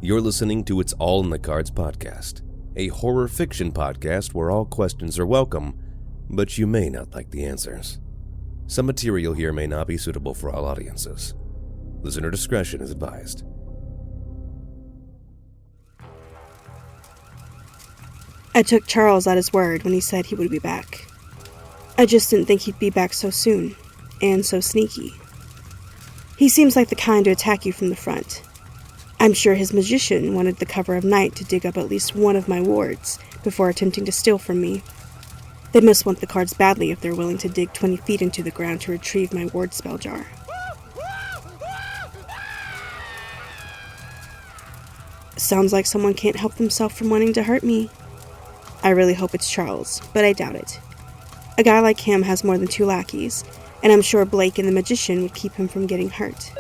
You're listening to It's All in the Cards podcast, a horror fiction podcast where all questions are welcome, but you may not like the answers. Some material here may not be suitable for all audiences. Listener discretion is advised. I took Charles at his word when he said he would be back. I just didn't think he'd be back so soon, and so sneaky. He seems like the kind to attack you from the front. I'm sure his magician wanted the cover of night to dig up at least one of my wards before attempting to steal from me. They must want the cards badly if they're willing to dig 20 feet into the ground to retrieve my ward spell jar. Sounds like someone can't help themselves from wanting to hurt me. I really hope it's Charles, but I doubt it. A guy like him has more than 2 lackeys, and I'm sure Blake and the magician would keep him from getting hurt.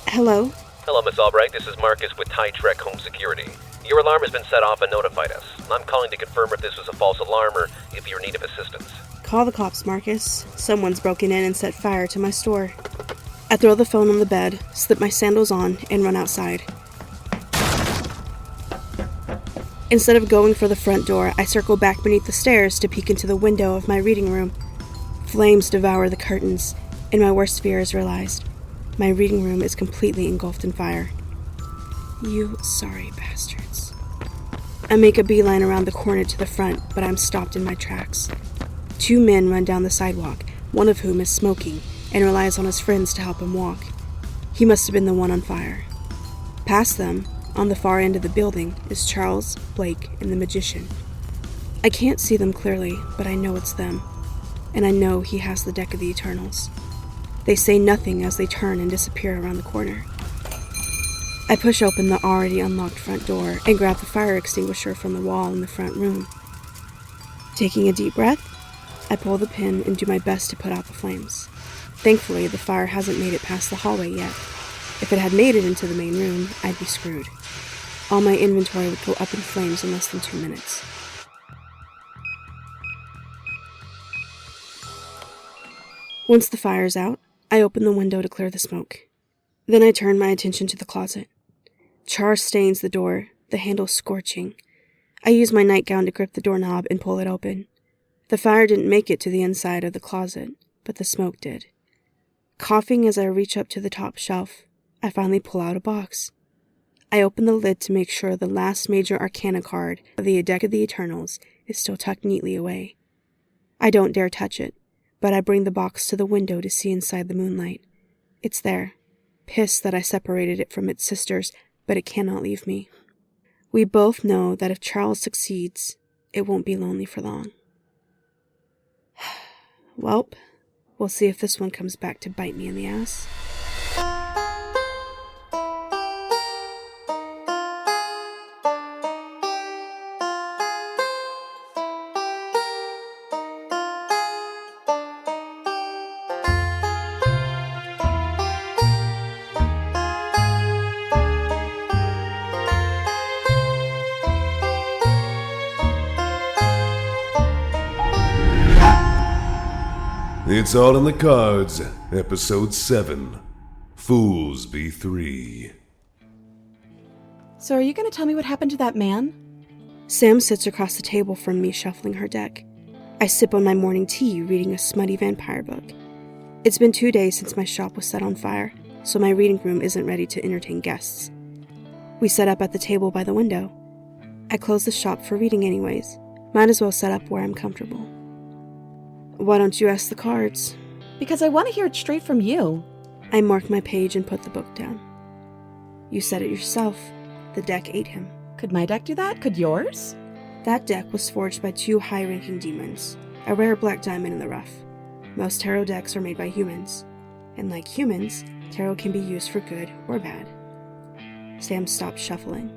Hello? Hello, Miss Albright. This is Marcus with Tie Trek Home Security. Your alarm has been set off and notified us. I'm calling to confirm if this was a false alarm or if you're in need of assistance. Call the cops, Marcus. Someone's broken in and set fire to my store. I throw the phone on the bed, slip my sandals on, and run outside. Instead of going for the front door, I circle back beneath the stairs to peek into the window of my reading room. Flames devour the curtains, and my worst fear is realized. My reading room is completely engulfed in fire. You sorry bastards. I make a beeline around the corner to the front, but I'm stopped in my tracks. 2 men run down the sidewalk, one of whom is smoking, and relies on his friends to help him walk. He must have been the one on fire. Past them, on the far end of the building, is Charles, Blake, and the magician. I can't see them clearly, but I know it's them. And I know he has the deck of the Eternals. They say nothing as they turn and disappear around the corner. I push open the already unlocked front door and grab the fire extinguisher from the wall in the front room. Taking a deep breath, I pull the pin and do my best to put out the flames. Thankfully, the fire hasn't made it past the hallway yet. If it had made it into the main room, I'd be screwed. All my inventory would go up in flames in less than 2 minutes. Once the fire's out, I open the window to clear the smoke. Then I turn my attention to the closet. Char stains the door, the handle scorching. I use my nightgown to grip the doorknob and pull it open. The fire didn't make it to the inside of the closet, but the smoke did. Coughing as I reach up to the top shelf, I finally pull out a box. I open the lid to make sure the last major arcana card of the Deck of the Eternals is still tucked neatly away. I don't dare touch it, but I bring the box to the window to see inside the moonlight. It's there. Pissed that I separated it from its sisters, but it cannot leave me. We both know that if Charles succeeds, it won't be lonely for long. Welp, we'll see if this one comes back to bite me in the ass. It's All in the Cards, Episode 7, Fools Be 3. So are you going to tell me what happened to that man? Sam sits across the table from me, shuffling her deck. I sip on my morning tea, reading a smutty vampire book. It's been 2 days since my shop was set on fire, so my reading room isn't ready to entertain guests. We set up at the table by the window. I closed the shop for reading anyways. Might as well set up where I'm comfortable. Why don't you ask the cards? Because I want to hear it straight from you. I marked my page and put the book down. You said it yourself. The deck ate him. Could my deck do that? Could yours? That deck was forged by 2 high-ranking demons, a rare black diamond in the rough. Most tarot decks are made by humans, and like humans, tarot can be used for good or bad. Sam stopped shuffling.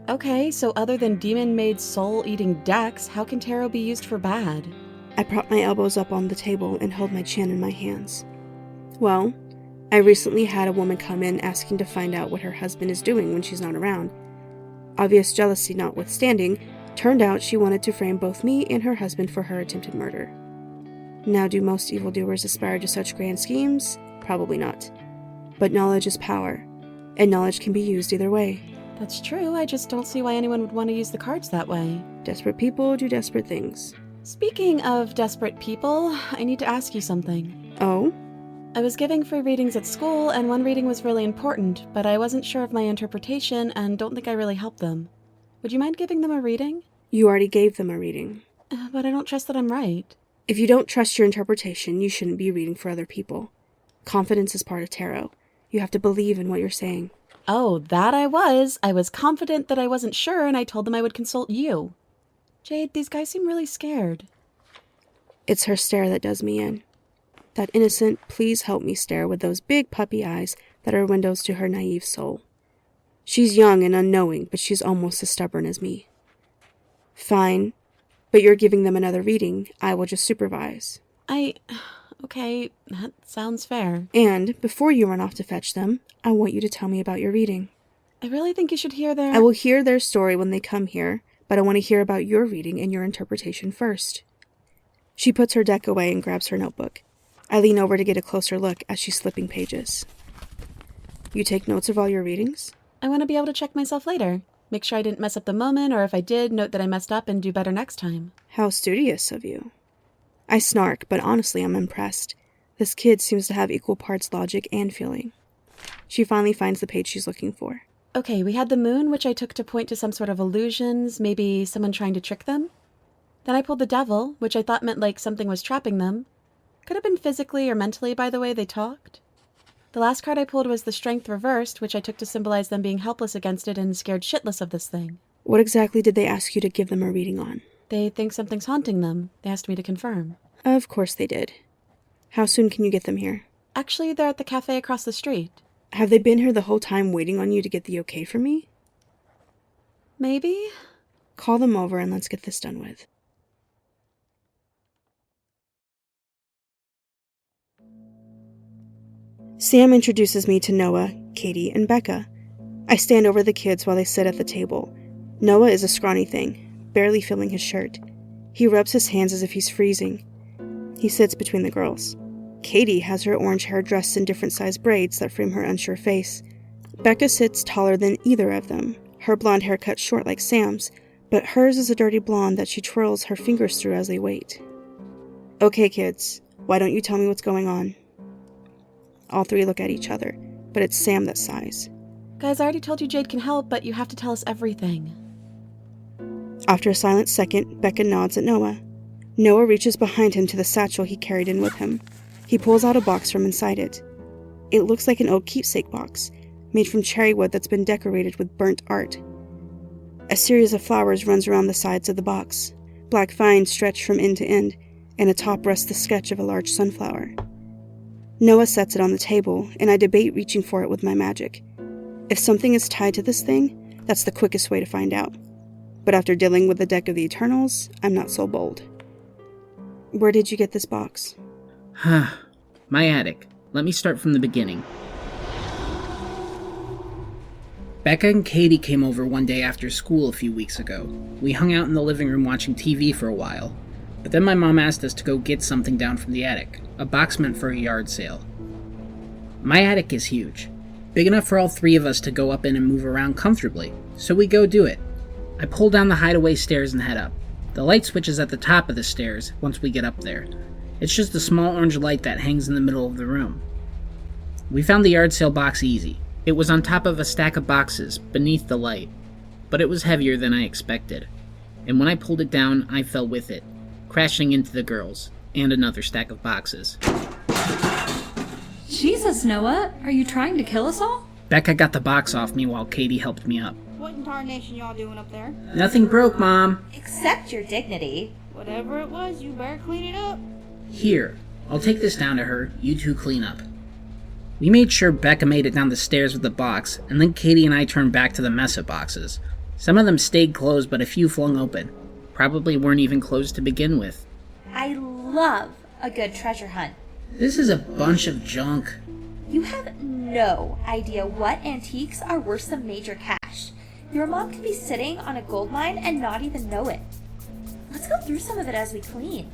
Okay, so other than demon-made soul-eating decks, how can tarot be used for bad? I propped my elbows up on the table and held my chin in my hands. Well, I recently had a woman come in asking to find out what her husband is doing when she's not around. Obvious jealousy notwithstanding, turned out she wanted to frame both me and her husband for her attempted murder. Now, do most evildoers aspire to such grand schemes? Probably not. But knowledge is power, and knowledge can be used either way. That's true, I just don't see why anyone would want to use the cards that way. Desperate people do desperate things. Speaking of desperate people, I need to ask you something. Oh? I was giving free readings at school, and one reading was really important, but I wasn't sure of my interpretation and don't think I really helped them. Would you mind giving them a reading? You already gave them a reading. But I don't trust that I'm right. If you don't trust your interpretation, you shouldn't be reading for other people. Confidence is part of tarot. You have to believe in what you're saying. Oh, that I was. I was confident that I wasn't sure, and I told them I would consult you. Jade, these guys seem really scared. It's her stare that does me in. That innocent, please help me stare with those big puppy eyes that are windows to her naive soul. She's young and unknowing, but she's almost as stubborn as me. Fine, but you're giving them another reading. I will just supervise. Okay, that sounds fair. And before you run off to fetch them, I want you to tell me about your reading. I really think you should hear their... I will hear their story when they come here, but I want to hear about your reading and your interpretation first. She puts her deck away and grabs her notebook. I lean over to get a closer look as she's flipping pages. You take notes of all your readings? I want to be able to check myself later. Make sure I didn't mess up the moment, or if I did, note that I messed up and do better next time. How studious of you. I snark, but honestly I'm impressed. This kid seems to have equal parts logic and feeling. She finally finds the page she's looking for. Okay, we had the moon, which I took to point to some sort of illusions, maybe someone trying to trick them. Then I pulled the devil, which I thought meant like something was trapping them. Could have been physically or mentally by the way they talked. The last card I pulled was the strength reversed, which I took to symbolize them being helpless against it and scared shitless of this thing. What exactly did they ask you to give them a reading on? They think something's haunting them. They asked me to confirm. Of course they did. How soon can you get them here? Actually, they're at the cafe across the street. Have they been here the whole time waiting on you to get the okay from me? Maybe? Call them over and let's get this done with. Sam introduces me to Noah, Katie, and Becca. I stand over the kids while they sit at the table. Noah is a scrawny thing, barely filling his shirt. He rubs his hands as if he's freezing. He sits between the girls. Katie has her orange hair dressed in different sized braids that frame her unsure face. Becca sits taller than either of them, her blonde hair cut short like Sam's, but hers is a dirty blonde that she twirls her fingers through as they wait. Okay, kids, why don't you tell me what's going on? All three look at each other, but it's Sam that sighs. Guys, I already told you Jade can help, but you have to tell us everything. After a silent second, Becca nods at Noah. Noah reaches behind him to the satchel he carried in with him. He pulls out a box from inside it. It looks like an old keepsake box, made from cherry wood that's been decorated with burnt art. A series of flowers runs around the sides of the box. Black vines stretch from end to end, and atop rests the sketch of a large sunflower. Noah sets it on the table, and I debate reaching for it with my magic. If something is tied to this thing, that's the quickest way to find out. But after dealing with the deck of the Eternals, I'm not so bold. Where did you get this box? My attic. Let me start from the beginning. Becca and Katie came over one day after school a few weeks ago. We hung out in the living room watching TV for a while, but then my mom asked us to go get something down from the attic, a box meant for a yard sale. My attic is huge, big enough for all three of us to go up in and move around comfortably, so we go do it. I pull down the hideaway stairs and head up. The light switch is at the top of the stairs once we get up there. It's just a small orange light that hangs in the middle of the room. We found the yard sale box easy. It was on top of a stack of boxes, beneath the light, but it was heavier than I expected. And when I pulled it down, I fell with it, crashing into the girls, and another stack of boxes. Jesus, Noah, are you trying to kill us all? Becca got the box off me while Katie helped me up. What in tarnation y'all doing up there? Nothing broke, Mom. Accept your dignity. Whatever it was, you better clean it up. Here, I'll take this down to her, you two clean up. We made sure Becca made it down the stairs with the box, and then Katie and I turned back to the mess of boxes. Some of them stayed closed, but a few flung open. Probably weren't even closed to begin with. I love a good treasure hunt. This is a bunch of junk. You have no idea what antiques are worse than major cash. Your mom could be sitting on a gold mine and not even know it. Let's go through some of it as we clean.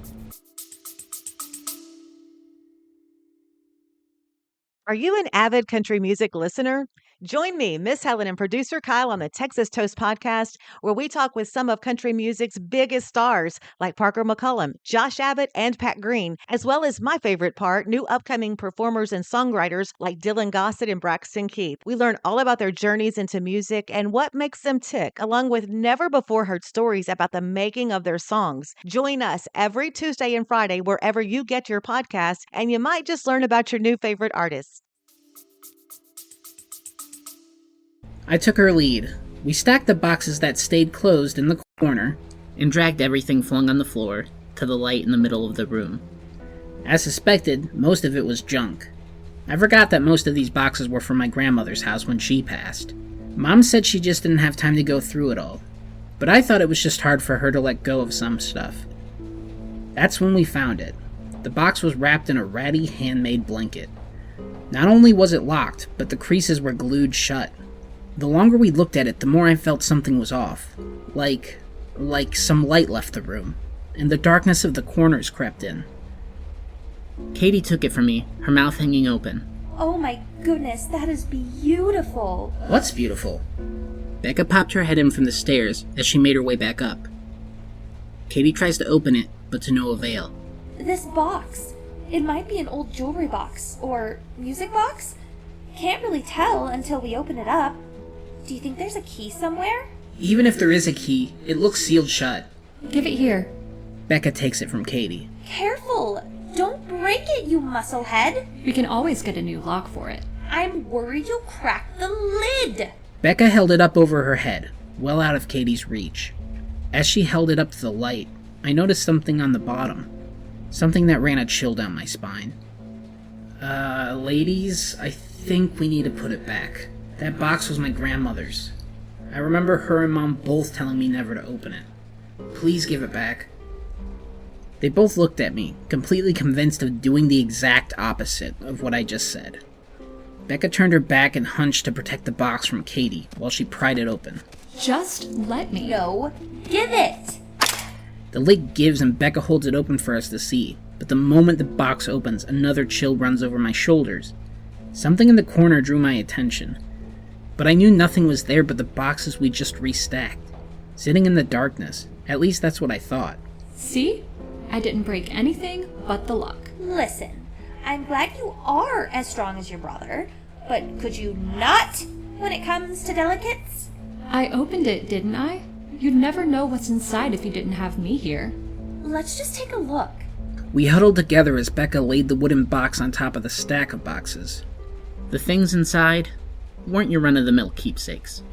Are you an avid country music listener? Join me, Miss Helen, and producer Kyle on the Texas Toast podcast, where we talk with some of country music's biggest stars, like Parker McCullum, Josh Abbott, and Pat Green, as well as my favorite part, new upcoming performers and songwriters like Dylan Gossett and Braxton Keith. We learn all about their journeys into music and what makes them tick, along with never-before-heard stories about the making of their songs. Join us every Tuesday and Friday wherever you get your podcasts, and you might just learn about your new favorite artists. I took her lead. We stacked the boxes that stayed closed in the corner and dragged everything flung on the floor to the light in the middle of the room. As suspected, most of it was junk. I forgot that most of these boxes were from my grandmother's house when she passed. Mom said she just didn't have time to go through it all, but I thought it was just hard for her to let go of some stuff. That's when we found it. The box was wrapped in a ratty handmade blanket. Not only was it locked, but the creases were glued shut. The longer we looked at it, the more I felt something was off. Like some light left the room, and the darkness of the corners crept in. Katie took it from me, her mouth hanging open. Oh my goodness, that is beautiful. What's beautiful? Becca popped her head in from the stairs as she made her way back up. Katie tries to open it, but to no avail. This box. It might be an old jewelry box, or music box? Can't really tell until we open it up. Do you think there's a key somewhere? Even if there is a key, it looks sealed shut. Give it here. Becca takes it from Katie. Careful! Don't break it, you musclehead! We can always get a new lock for it. I'm worried you'll crack the lid! Becca held it up over her head, well out of Katie's reach. As she held it up to the light, I noticed something on the bottom. Something that ran a chill down my spine. Ladies, I think we need to put it back. That box was my grandmother's. I remember her and Mom both telling me never to open it. Please give it back. They both looked at me, completely convinced of doing the exact opposite of what I just said. Becca turned her back and hunched to protect the box from Katie while she pried it open. Just let me. No, give it! The lid gives and Becca holds it open for us to see, but the moment the box opens, another chill runs over my shoulders. Something in the corner drew my attention. But I knew nothing was there but the boxes we just restacked, sitting in the darkness. At least that's what I thought. See? I didn't break anything but the lock. Listen, I'm glad you are as strong as your brother, but could you not when it comes to delicates? I opened it, didn't I? You'd never know what's inside if you didn't have me here. Let's just take a look. We huddled together as Becca laid the wooden box on top of the stack of boxes. The things inside weren't your run-of-the-mill keepsakes.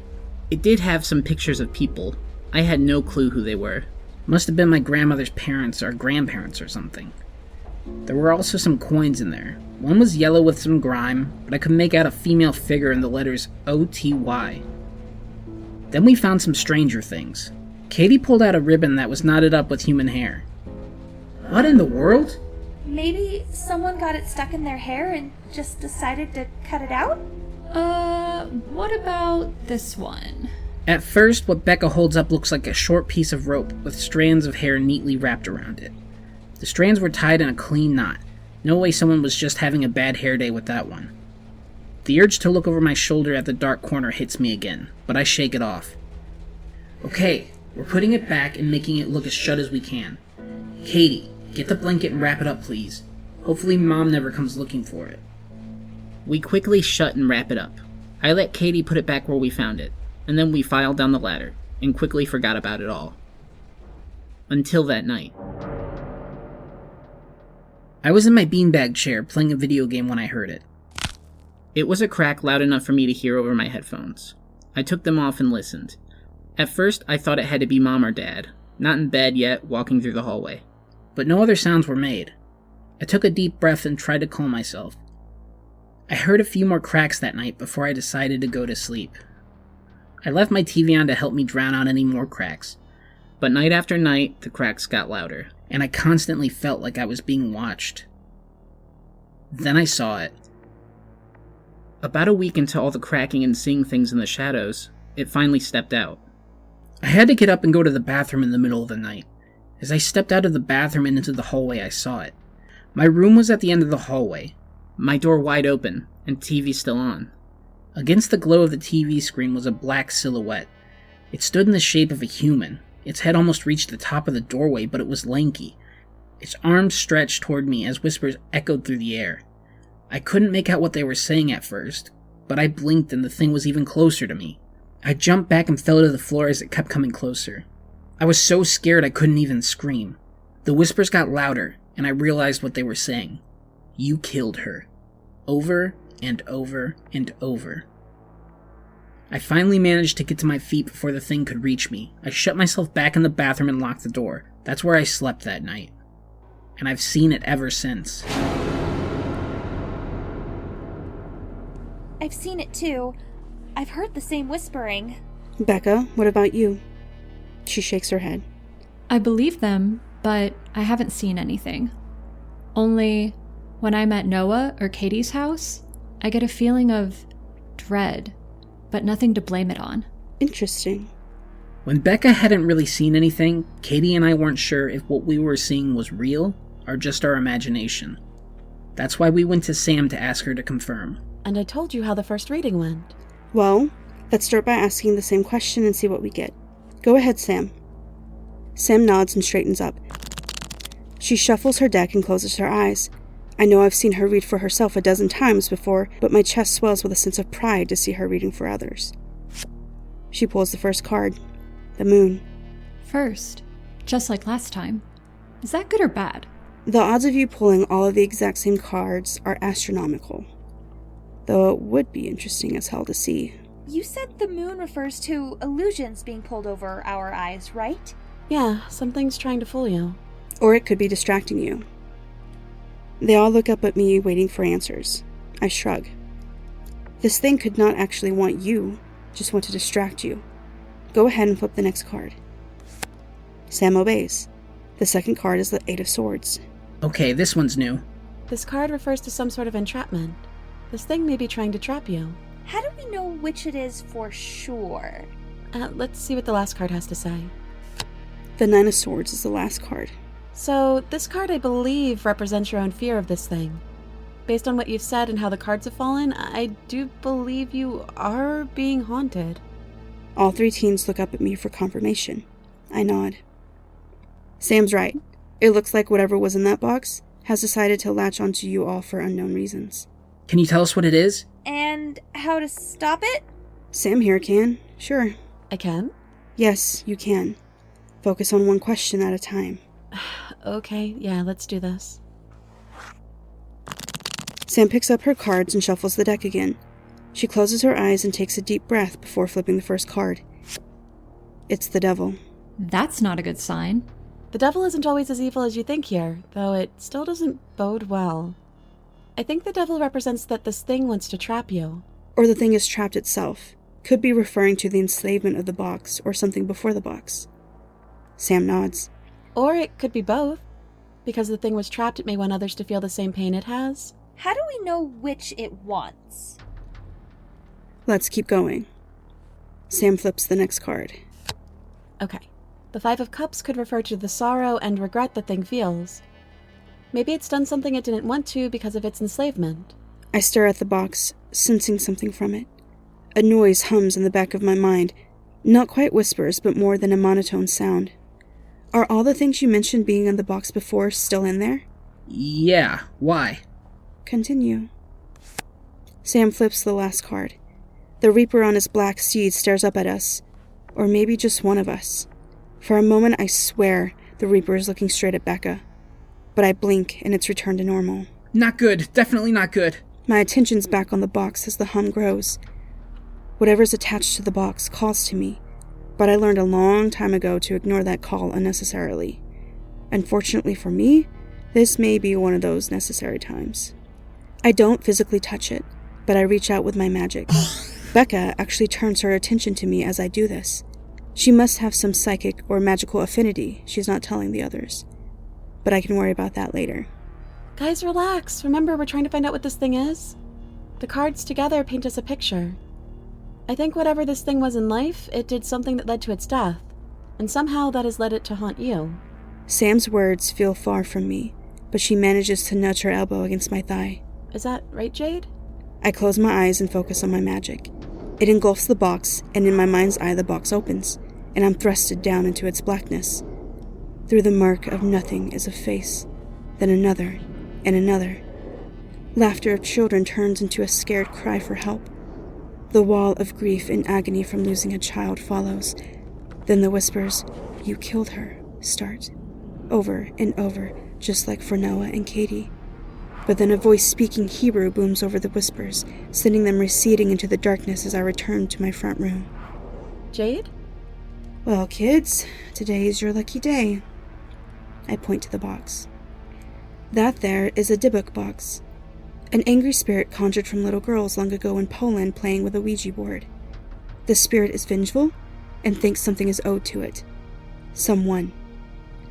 It did have some pictures of people. I had no clue who they were. Must have been my grandmother's parents or grandparents or something. There were also some coins in there. One was yellow with some grime, but I could make out a female figure in the letters O-T-Y. Then we found some stranger things. Katie pulled out a ribbon that was knotted up with human hair. What in the world? Maybe someone got it stuck in their hair and just decided to cut it out? What about this one? At first, what Becca holds up looks like a short piece of rope with strands of hair neatly wrapped around it. The strands were tied in a clean knot. No way someone was just having a bad hair day with that one. The urge to look over my shoulder at the dark corner hits me again, but I shake it off. Okay, we're putting it back and making it look as shut as we can. Katie, get the blanket and wrap it up, please. Hopefully Mom never comes looking for it. We quickly shut and wrap it up. I let Katie put it back where we found it, and then we filed down the ladder, and quickly forgot about it all. Until that night. I was in my beanbag chair playing a video game when I heard it. It was a crack loud enough for me to hear over my headphones. I took them off and listened. At first, I thought it had to be Mom or Dad, not in bed yet, walking through the hallway. But no other sounds were made. I took a deep breath and tried to calm myself. I heard a few more cracks that night before I decided to go to sleep. I left my TV on to help me drown out any more cracks, but night after night, the cracks got louder, and I constantly felt like I was being watched. Then I saw it. About a week into all the cracking and seeing things in the shadows, it finally stepped out. I had to get up and go to the bathroom in the middle of the night. As I stepped out of the bathroom and into the hallway, I saw it. My room was at the end of the hallway, my door wide open, and TV still on. Against the glow of the TV screen was a black silhouette. It stood in the shape of a human. Its head almost reached the top of the doorway, but it was lanky. Its arms stretched toward me as whispers echoed through the air. I couldn't make out what they were saying at first, but I blinked and the thing was even closer to me. I jumped back and fell to the floor as it kept coming closer. I was so scared I couldn't even scream. The whispers got louder, and I realized what they were saying. You killed her. Over and over and over. I finally managed to get to my feet before the thing could reach me. I shut myself back in the bathroom and locked the door. That's where I slept that night. And I've seen it ever since. I've seen it too. I've heard the same whispering. Becca, what about you? She shakes her head. I believe them, but I haven't seen anything. Only, when I'm at Noah or Katie's house, I get a feeling of dread, but nothing to blame it on. Interesting. When Becca hadn't really seen anything, Katie and I weren't sure if what we were seeing was real or just our imagination. That's why we went to Sam to ask her to confirm. And I told you how the first reading went. Well, let's start by asking the same question and see what we get. Go ahead, Sam. Sam nods and straightens up. She shuffles her deck and closes her eyes. I know I've seen her read for herself a dozen times before, but my chest swells with a sense of pride to see her reading for others. She pulls the first card, the moon. First, just like last time. Is that good or bad? The odds of you pulling all of the exact same cards are astronomical. Though it would be interesting as hell to see. You said the moon refers to illusions being pulled over our eyes, right? Yeah, something's trying to fool you. Or it could be distracting you. They all look up at me, waiting for answers. I shrug. This thing could not actually want you, just want to distract you. Go ahead and flip the next card. Sam obeys. The second card is the Eight of Swords. Okay, this one's new. This card refers to some sort of entrapment. This thing may be trying to trap you. How do we know which it is for sure? Let's see what the last card has to say. The Nine of Swords is the last card. So, this card, I believe, represents your own fear of this thing. Based on what you've said and how the cards have fallen, I do believe you are being haunted. All three teens look up at me for confirmation. I nod. Sam's right. It looks like whatever was in that box has decided to latch onto you all for unknown reasons. Can you tell us what it is? And how to stop it? Sam here can. Sure. I can? Yes, you can. Focus on one question at a time. Okay, yeah, let's do this. Sam picks up her cards and shuffles the deck again. She closes her eyes and takes a deep breath before flipping the first card. It's the devil. That's not a good sign. The devil isn't always as evil as you think here, though it still doesn't bode well. I think the devil represents that this thing wants to trap you. Or the thing is trapped itself. Could be referring to the enslavement of the box or something before the box. Sam nods. Or it could be both. Because the thing was trapped, it may want others to feel the same pain it has. How do we know which it wants? Let's keep going. Sam flips the next card. Okay. The Five of Cups could refer to the sorrow and regret the thing feels. Maybe it's done something it didn't want to because of its enslavement. I stare at the box, sensing something from it. A noise hums in the back of my mind. Not quite whispers, but more than a monotone sound. Are all the things you mentioned being in the box before still in there? Yeah, why? Continue. Sam flips the last card. The Reaper on his black steed stares up at us. Or maybe just one of us. For a moment, I swear the Reaper is looking straight at Becca. But I blink, and it's returned to normal. Not good. Definitely not good. My attention's back on the box as the hum grows. Whatever's attached to the box calls to me, but I learned a long time ago to ignore that call unnecessarily. Unfortunately for me, this may be one of those necessary times. I don't physically touch it, but I reach out with my magic. Becca actually turns her attention to me as I do this. She must have some psychic or magical affinity she's not telling the others. But I can worry about that later. Guys, relax. Remember, we're trying to find out what this thing is. The cards together paint us a picture. I think whatever this thing was in life, it did something that led to its death. And somehow that has led it to haunt you. Sam's words feel far from me, but she manages to nudge her elbow against my thigh. Is that right, Jade? I close my eyes and focus on my magic. It engulfs the box, and in my mind's eye the box opens, and I'm thrusted down into its blackness. Through the murk of nothing is a face, then another, and another. Laughter of children turns into a scared cry for help. The wall of grief and agony from losing a child follows. Then the whispers, "You killed her," start. Over and over, just like for Noah and Katie. But then a voice speaking Hebrew booms over the whispers, sending them receding into the darkness as I return to my front room. Jade? Well, kids, today is your lucky day. I point to the box. That there is a Dybbuk box. An angry spirit conjured from little girls long ago in Poland playing with a Ouija board. The spirit is vengeful and thinks something is owed to it. Someone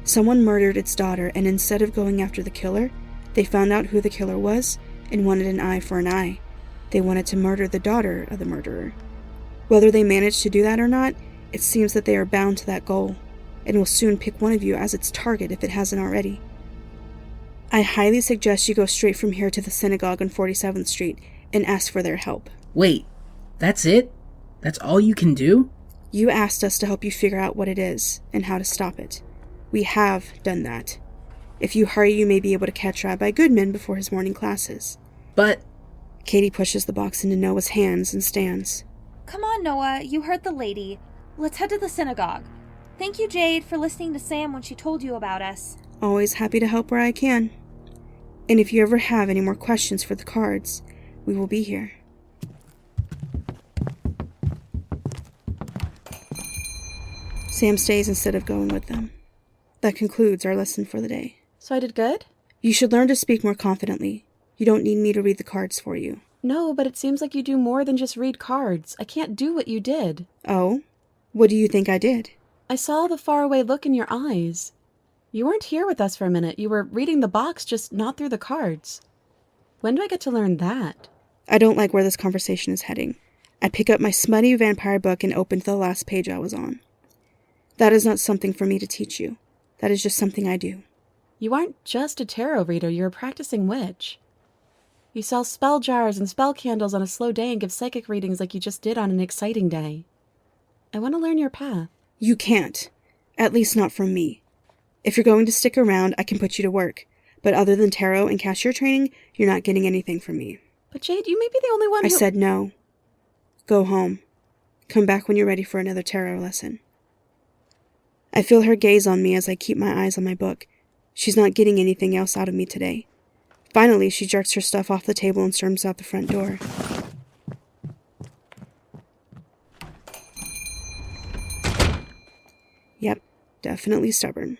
murdered its daughter, and instead of going after the killer, they found out who the killer was and wanted an eye for an eye. They wanted to murder the daughter of the murderer. Whether they managed to do that or not, it seems that they are bound to that goal, and will soon pick one of you as its target if it hasn't already. I highly suggest you go straight from here to the synagogue on 47th Street and ask for their help. Wait, that's it? That's all you can do? You asked us to help you figure out what it is and how to stop it. We have done that. If you hurry, you may be able to catch Rabbi Goodman before his morning classes. But... Katie pushes the box into Noah's hands and stands. Come on, Noah, you heard the lady. Let's head to the synagogue. Thank you, Jade, for listening to Sam when she told you about us. Always happy to help where I can. And if you ever have any more questions for the cards, we will be here. Sam stays instead of going with them. That concludes our lesson for the day. So I did good? You should learn to speak more confidently. You don't need me to read the cards for you. No, but it seems like you do more than just read cards. I can't do what you did. Oh? What do you think I did? I saw the faraway look in your eyes. You weren't here with us for a minute. You were reading the box, just not through the cards. When do I get to learn that? I don't like where this conversation is heading. I pick up my smutty vampire book and open to the last page I was on. That is not something for me to teach you. That is just something I do. You aren't just a tarot reader, you're a practicing witch. You sell spell jars and spell candles on a slow day and give psychic readings like you just did on an exciting day. I want to learn your path. You can't. At least not from me. If you're going to stick around, I can put you to work. But other than tarot and cashier training, you're not getting anything from me. But Jade, you may be the only one I said no. Go home. Come back when you're ready for another tarot lesson. I feel her gaze on me as I keep my eyes on my book. She's not getting anything else out of me today. Finally, she jerks her stuff off the table and storms out the front door. Yep, definitely stubborn.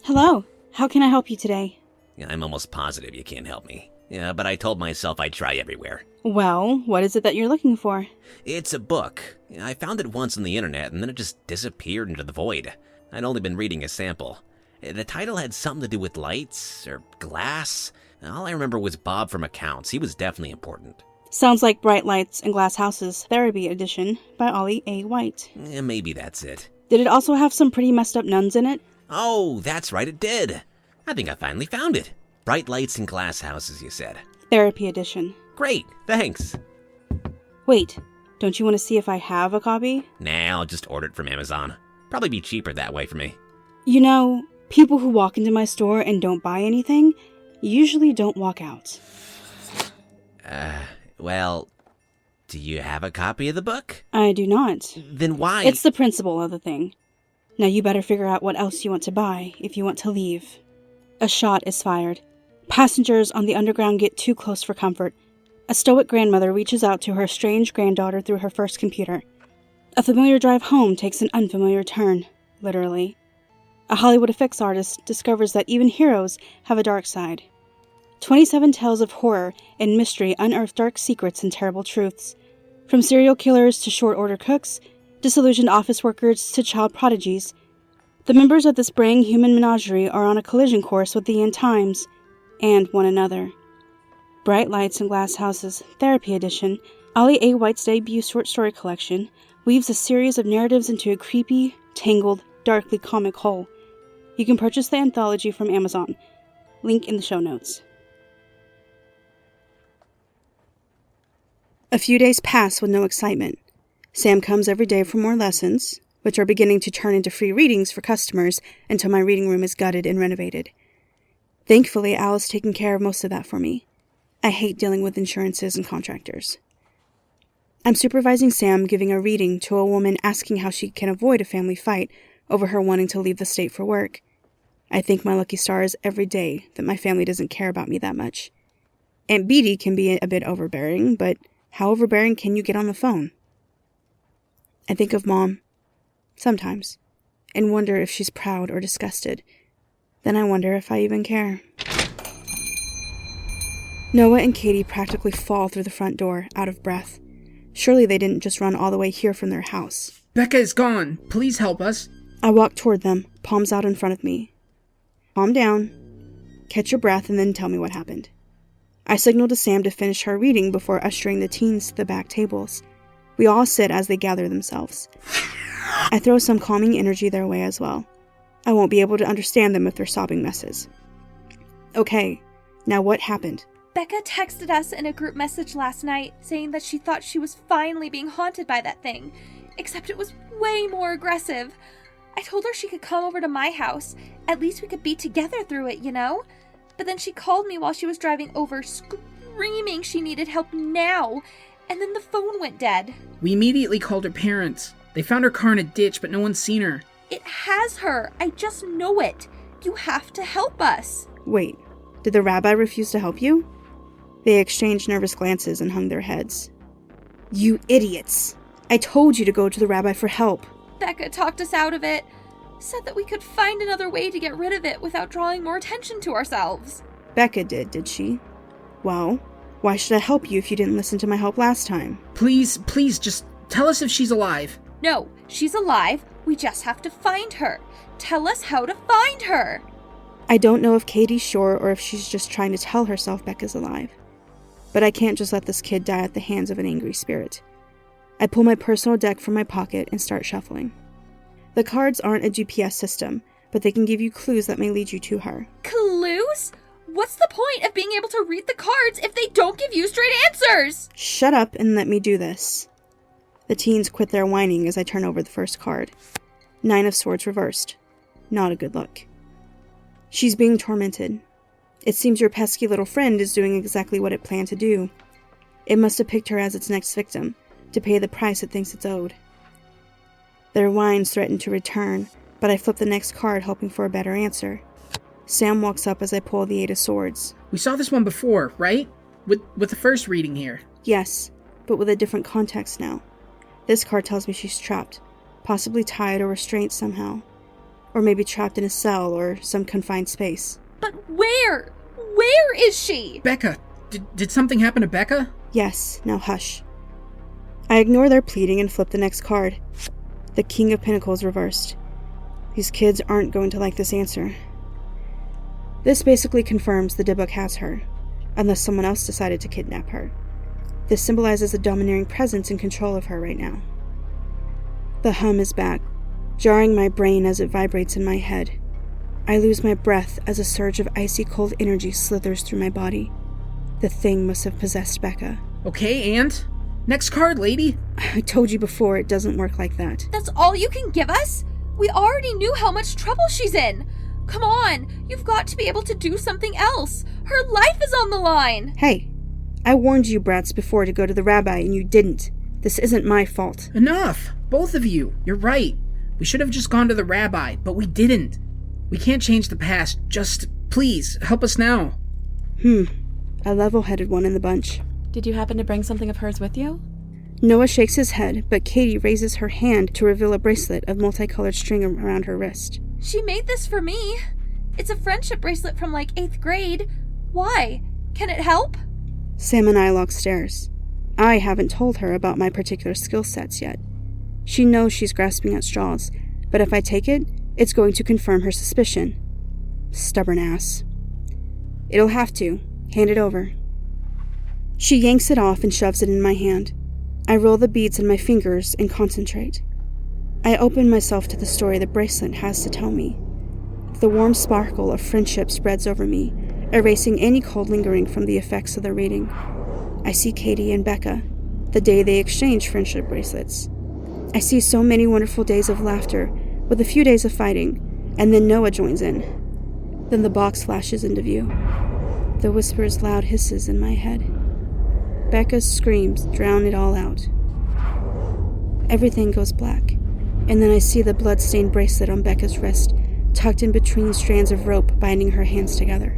Hello, how can I help you today? I'm almost positive you can't help me. Yeah, but I told myself I'd try everywhere. Well, what is it that you're looking for? It's a book. I found it once on the internet, and then it just disappeared into the void. I'd only been reading a sample. The title had something to do with lights, or glass. All I remember was Bob from Accounts. He was definitely important. Sounds like Bright Lights and Glass Houses Therapy Edition by Ollie A. White. Maybe that's it. Did it also have some pretty messed up nuns in it? Oh, that's right, it did. I think I finally found it. Bright Lights and Glass Houses, you said. Therapy Edition. Great, thanks. Wait, don't you want to see if I have a copy? Nah, I'll just order it from Amazon. Probably be cheaper that way for me. You know, people who walk into my store and don't buy anything usually don't walk out. Well, do you have a copy of the book? I do not. Then why? It's the principle of the thing. Now you better figure out what else you want to buy if you want to leave. A shot is fired. Passengers on the underground get too close for comfort. A stoic grandmother reaches out to her strange granddaughter through her first computer. A familiar drive home takes an unfamiliar turn, literally. A Hollywood effects artist discovers that even heroes have a dark side. 27 tales of horror and mystery unearth dark secrets and terrible truths. From serial killers to short-order cooks, disillusioned office workers to child prodigies, the members of this braying human menagerie are on a collision course with the end times and one another. Bright Lights and Glass Houses Therapy Edition, Ollie A. White's debut short story collection, weaves a series of narratives into a creepy, tangled, darkly comic whole. You can purchase the anthology from Amazon. Link in the show notes. A few days pass with no excitement. Sam comes every day for more lessons, which are beginning to turn into free readings for customers until my reading room is gutted and renovated. Thankfully, Al is taking care of most of that for me. I hate dealing with insurances and contractors. I'm supervising Sam giving a reading to a woman asking how she can avoid a family fight over her wanting to leave the state for work. I thank my lucky stars every day that my family doesn't care about me that much. Aunt Beatty can be a bit overbearing, but how overbearing can you get on the phone? I think of Mom, sometimes, and wonder if she's proud or disgusted. Then I wonder if I even care. Noah and Katie practically fall through the front door, out of breath. Surely they didn't just run all the way here from their house. Becca is gone. Please help us. I walk toward them, palms out in front of me. Calm down, catch your breath, and then tell me what happened. I signal to Sam to finish her reading before ushering the teens to the back tables. We all sit as they gather themselves. I throw some calming energy their way as well. I won't be able to understand them if they're sobbing messes. Okay, now what happened? Becca texted us in a group message last night saying that she thought she was finally being haunted by that thing, except it was way more aggressive. I told her she could come over to my house. At least we could be together through it, you know? But then she called me while she was driving over, screaming she needed help now, and then the phone went dead. We immediately called her parents. They found her car in a ditch, but no one's seen her. It has her. I just know it. You have to help us. Wait, did the rabbi refuse to help you? They exchanged nervous glances and hung their heads. You idiots! I told you to go to the rabbi for help. Becca talked us out of it. Said that we could find another way to get rid of it without drawing more attention to ourselves. Becca did she? Well, why should I help you if you didn't listen to my help last time? Please, just tell us if she's alive. No, she's alive. We just have to find her. Tell us how to find her. I don't know if Katie's sure or if she's just trying to tell herself Becca's alive. But I can't just let this kid die at the hands of an angry spirit. I pull my personal deck from my pocket and start shuffling. The cards aren't a GPS system, but they can give you clues that may lead you to her. Clues? What's the point of being able to read the cards if they don't give you straight answers? Shut up and let me do this. The teens quit their whining as I turn over the first card. 9 of Swords reversed. Not a good look. She's being tormented. It seems your pesky little friend is doing exactly what it planned to do. It must have picked her as its next victim, to pay the price it thinks it's owed. Their whines threaten to return, but I flip the next card hoping for a better answer. Sam walks up as I pull the 8 of Swords. We saw this one before, right? With the first reading here. Yes, but with a different context now. This card tells me she's trapped, possibly tied or restrained somehow. Or maybe trapped in a cell or some confined space. But where? Where is she? Becca! Did something happen to Becca? Yes, now hush. I ignore their pleading and flip the next card. The King of Pentacles reversed. These kids aren't going to like this answer. This basically confirms the Dybbuk has her, unless someone else decided to kidnap her. This symbolizes a domineering presence in control of her right now. The hum is back, jarring my brain as it vibrates in my head. I lose my breath as a surge of icy cold energy slithers through my body. The thing must have possessed Becca. Okay, and? Next card, lady! I told you before, it doesn't work like that. That's all you can give us? We already knew how much trouble she's in. Come on, you've got to be able to do something else. Her life is on the line. Hey, I warned you brats before to go to the rabbi and you didn't. This isn't my fault. Enough! Both of you. You're right. We should have just gone to the rabbi, but we didn't. We can't change the past. Just, please, help us now. A level-headed one in the bunch. Did you happen to bring something of hers with you? Noah shakes his head, but Katie raises her hand to reveal a bracelet of multicolored string around her wrist. She made this for me. It's a friendship bracelet from like 8th grade. Why? Can it help? Sam and I lock stares. I haven't told her about my particular skill sets yet. She knows she's grasping at straws, but if I take it, it's going to confirm her suspicion. Stubborn ass. It'll have to. Hand it over. She yanks it off and shoves it in my hand. I roll the beads in my fingers and concentrate. I open myself to the story the bracelet has to tell me. The warm sparkle of friendship spreads over me, erasing any cold lingering from the effects of the reading. I see Katie and Becca, the day they exchanged friendship bracelets. I see so many wonderful days of laughter, with a few days of fighting, and then Noah joins in. Then the box flashes into view. The whisper's loud hisses in my head. Becca's screams drown it all out. Everything goes black, and then I see the blood-stained bracelet on Becca's wrist, tucked in between strands of rope binding her hands together.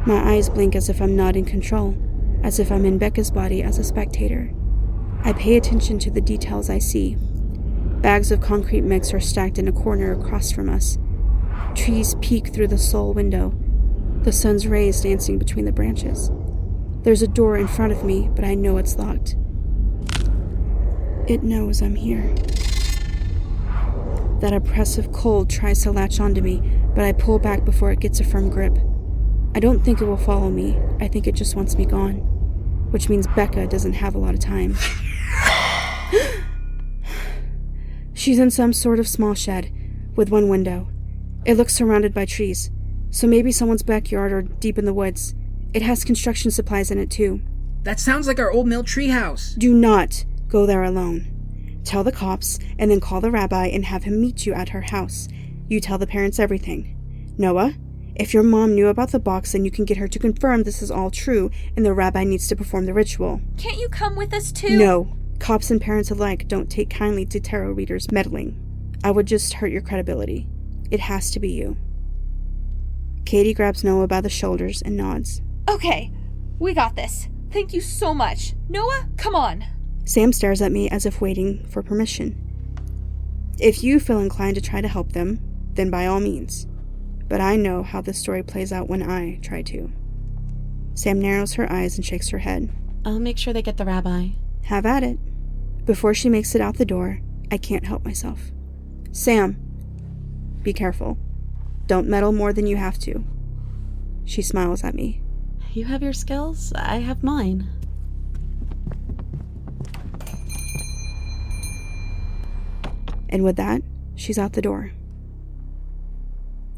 My eyes blink as if I'm not in control, as if I'm in Becca's body as a spectator. I pay attention to the details I see. Bags of concrete mix are stacked in a corner across from us. Trees peek through the sole window, the sun's rays dancing between the branches. There's a door in front of me, but I know it's locked. It knows I'm here. That oppressive cold tries to latch onto me, but I pull back before it gets a firm grip. I don't think it will follow me. I think it just wants me gone, which means Becca doesn't have a lot of time. She's in some sort of small shed, with one window. It looks surrounded by trees, so maybe someone's backyard or deep in the woods. It has construction supplies in it, too. That sounds like our old mill treehouse. Do not go there alone. Tell the cops, and then call the rabbi and have him meet you at her house. You tell the parents everything. Noah, if your mom knew about the box, then you can get her to confirm this is all true, and the rabbi needs to perform the ritual. Can't you come with us too? No. Cops and parents alike don't take kindly to tarot readers meddling. I would just hurt your credibility. It has to be you. Katie grabs Noah by the shoulders and nods. Okay, we got this. Thank you so much. Noah, come on. Sam stares at me as if waiting for permission. If you feel inclined to try to help them, then by all means. But I know how this story plays out when I try to. Sam narrows her eyes and shakes her head. I'll make sure they get the rabbi. Have at it. Before she makes it out the door, I can't help myself. Sam, be careful. Don't meddle more than you have to. She smiles at me. You have your skills, I have mine. And with that, she's out the door.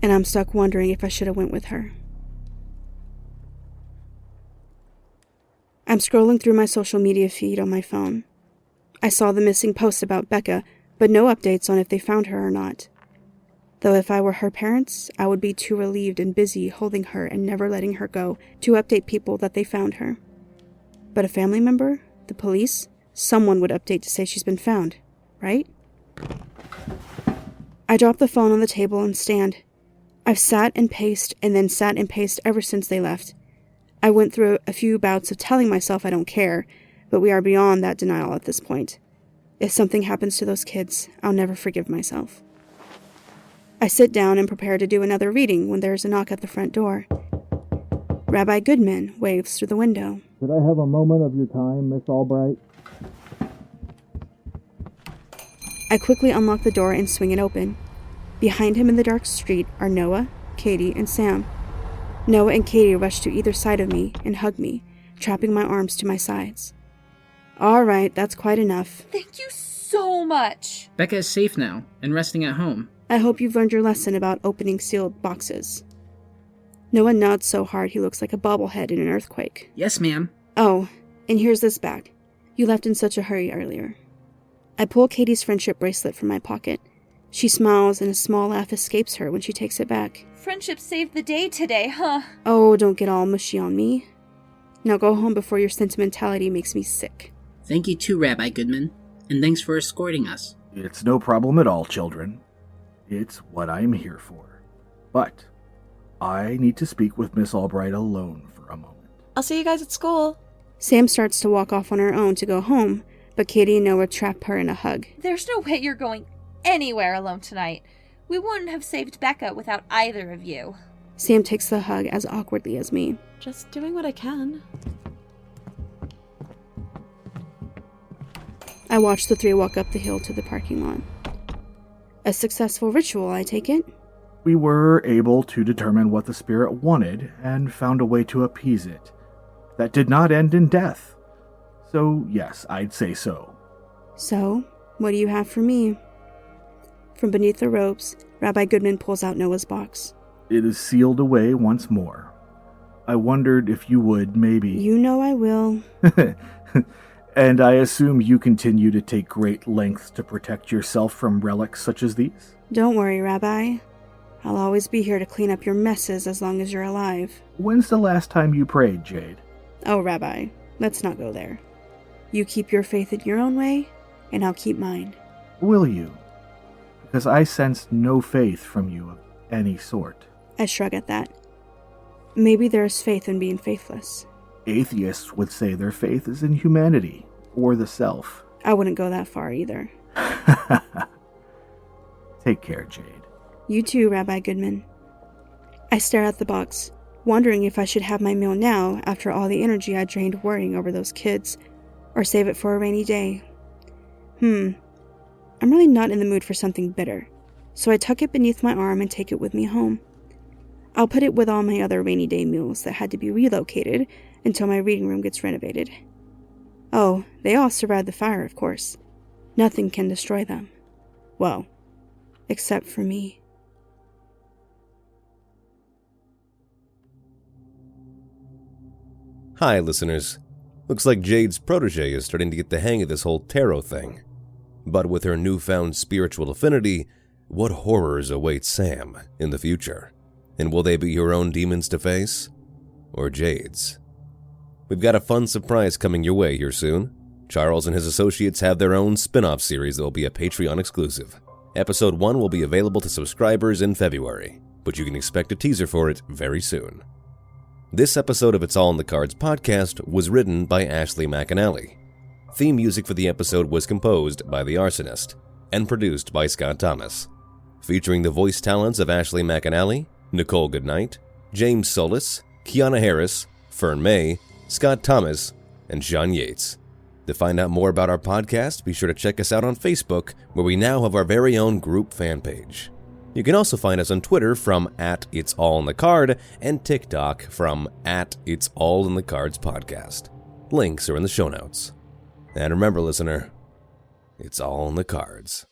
And I'm stuck wondering if I should have went with her. I'm scrolling through my social media feed on my phone. I saw the missing post about Becca, but no updates on if they found her or not. Though if I were her parents, I would be too relieved and busy holding her and never letting her go to update people that they found her. But a family member? The police? Someone would update to say she's been found, right? I drop the phone on the table and stand. I've sat and paced and then sat and paced ever since they left. I went through a few bouts of telling myself I don't care, but we are beyond that denial at this point. If something happens to those kids, I'll never forgive myself. I sit down and prepare to do another reading when there's a knock at the front door. Rabbi Goodman waves through the window. Could I have a moment of your time, Miss Albright? I quickly unlock the door and swing it open. Behind him in the dark street are Noah, Katie, and Sam. Noah and Katie rush to either side of me and hug me, trapping my arms to my sides. All right, that's quite enough. Thank you so much. Becca is safe now and resting at home. I hope you've learned your lesson about opening sealed boxes. Noah nods so hard he looks like a bobblehead in an earthquake. Yes, ma'am. Oh, and here's this bag. You left in such a hurry earlier. I pull Katie's friendship bracelet from my pocket. She smiles and a small laugh escapes her when she takes it back. Friendship saved the day today, huh? Oh, don't get all mushy on me. Now go home before your sentimentality makes me sick. Thank you too, Rabbi Goodman, and thanks for escorting us. It's no problem at all, children. It's what I'm here for. But I need to speak with Miss Albright alone for a moment. I'll see you guys at school. Sam starts to walk off on her own to go home, but Katie and Noah trap her in a hug. There's no way you're going anywhere alone tonight. We wouldn't have saved Becca without either of you. Sam takes the hug as awkwardly as me. Just doing what I can. I watch the three walk up the hill to the parking lot. A successful ritual, I take it? We were able to determine what the spirit wanted and found a way to appease it. That did not end in death. So, yes, I'd say so. So, what do you have for me? From beneath the robes, Rabbi Goodman pulls out Noah's box. It is sealed away once more. I wondered if you would maybe... You know I will. And I assume you continue to take great lengths to protect yourself from relics such as these? Don't worry, Rabbi. I'll always be here to clean up your messes as long as you're alive. When's the last time you prayed, Jade? Oh, Rabbi, let's not go there. You keep your faith in your own way, and I'll keep mine. Will you? Because I sense no faith from you of any sort. I shrug at that. Maybe there's faith in being faithless. Atheists would say their faith is in humanity, or the self. I wouldn't go that far either. Take care, Jade. You too, Rabbi Goodman. I stare at the box, wondering if I should have my meal now after all the energy I drained worrying over those kids, or save it for a rainy day. I'm really not in the mood for something bitter, so I tuck it beneath my arm and take it with me home. I'll put it with all my other rainy day meals that had to be relocated until my reading room gets renovated. Oh, they all survived the fire, of course. Nothing can destroy them. Well, except for me. Hi, listeners. Looks like Jade's protege is starting to get the hang of this whole tarot thing. But with her newfound spiritual affinity, what horrors await Sam in the future? And will they be her own demons to face? Or Jade's? We've got a fun surprise coming your way here soon. Charles and his associates have their own spin-off series that will be a Patreon exclusive. Episode 1 will be available to subscribers in February, but you can expect a teaser for it very soon. This episode of It's All in the Cards podcast was written by Ashley McAnelly. Theme music for the episode was composed by TheArsonist and produced by Scott Thomas, featuring the voice talents of Ashley McAnelly, Nichole Goodnight, James Solis, Kiana Harris, Fern Maye, Scott Thomas, and Shawn Yates. To find out more about our podcast, be sure to check us out on Facebook, where we now have our very own group fan page. You can also find us on Twitter from @It'sAllInTheCard and TikTok from @It'sAllInTheCards podcast. Links are in the show notes. And remember, listener, it's all in the cards.